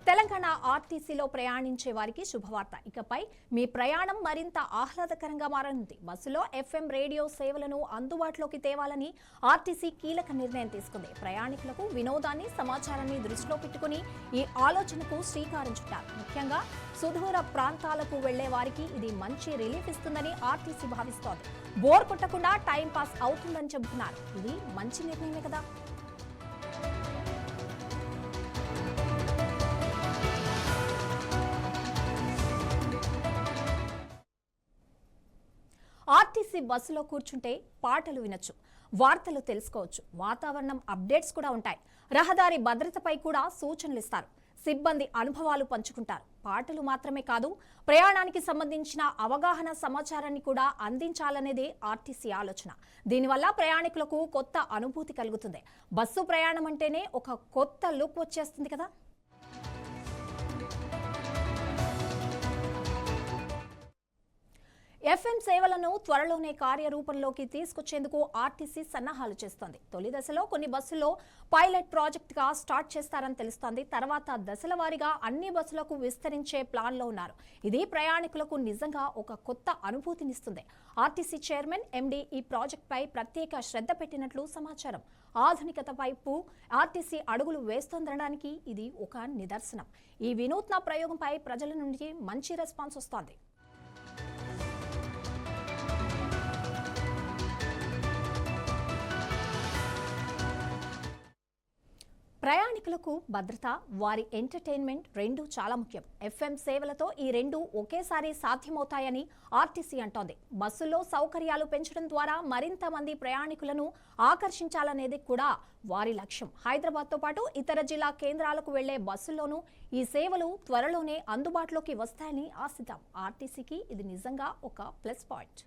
తెలంగాణ ఆర్టీసీలో ప్రయాణించే వారికి శుభవార్త. ఇకపై మీ ప్రయాణం మరింత ఆహ్లాదకరంగా మారనుంది. బస్సులో ఎఫ్ఎం రేడియో సేవలను అందుబాటులోకి తేవాలని ఆర్టీసీ కీలక నిర్ణయం తీసుకుంది. ప్రయాణికులకు వినోదాన్ని, సమాచారాన్ని దృష్టిలో పెట్టుకుని ఈ ఆలోచనకు శ్రీకారం చుట్టారు. ముఖ్యంగా సుదూర ప్రాంతాలకు వెళ్లే వారికి ఇది మంచి రిలీఫ్ ఇస్తుందని ఆర్టీసీ భావిస్తోంది. బోర్ కొట్టకుండా టైం పాస్ అవుతుందని చెబుతున్నారు. ఇది మంచి నిర్ణయమే కదా. ఆర్టీసీ బస్సులో కూర్చుంటే పాటలు వినొచ్చు, వార్తలు తెలుసుకోవచ్చు, వాతావరణం అప్డేట్స్ కూడా ఉంటాయి. రహదారి భద్రతపై కూడా సూచనలు ఇస్తారు. సిబ్బంది అనుభవాలు పంచుకుంటారు. పాటలు మాత్రమే కాదు, ప్రయాణానికి సంబంధించిన అవగాహన సమాచారాన్ని కూడా అందించాలనేదే ఆర్టీసీ ఆలోచన. దీనివల్ల ప్రయాణికులకు కొత్త అనుభూతి కలుగుతుంది. బస్సు ప్రయాణం అంటేనే ఒక కొత్త లుక్ వచ్చేస్తుంది కదా. ఎఫ్ఎం సేవలను త్వరలోనే కార్యరూపంలోకి తీసుకొచ్చేందుకు ఆర్టీసీ సన్నాహాలు చేస్తోంది. తొలి దశలో కొన్ని బస్సుల్లో పైలట్ ప్రాజెక్టుగా స్టార్ట్ చేస్తారని తెలుస్తోంది. తర్వాత దశల వారీగా అన్ని బస్సులకు విస్తరించే ప్లాన్లో ఉన్నారు. ఇది ప్రయాణికులకు నిజంగా ఒక కొత్త అనుభూతినిస్తుంది. ఆర్టీసీ చైర్మన్ ఎండీ ఈ ప్రాజెక్టుపై ప్రత్యేక శ్రద్ధ పెట్టినట్లు సమాచారం. ఆధునికత వైపు ఆర్టీసీ అడుగులు వేస్తోందనడానికి ఇది ఒక నిదర్శనం. ఈ వినూత్న ప్రయోగంపై ప్రజల నుండి మంచి రెస్పాన్స్ వస్తోంది. ప్రయాణికులకు భద్రత, వారి ఎంటర్టైన్మెంట్ రెండూ చాలా ముఖ్యం. ఎఫ్ఎం సేవలతో ఈ రెండూ ఒకేసారి సాధ్యమవుతాయని ఆర్టీసీ అంటోంది. బస్సుల్లో సౌకర్యాలు పెంచడం ద్వారా మరింత మంది ప్రయాణికులను ఆకర్షించాలనేది కూడా వారి లక్ష్యం. హైదరాబాద్తో పాటు ఇతర జిల్లా కేంద్రాలకు వెళ్లే బస్సుల్లోనూ ఈ సేవలు త్వరలోనే అందుబాటులోకి వస్తాయని ఆశిద్దాం. ఆర్టీసీకి ఇది నిజంగా ఒక ప్లస్ పాయింట్.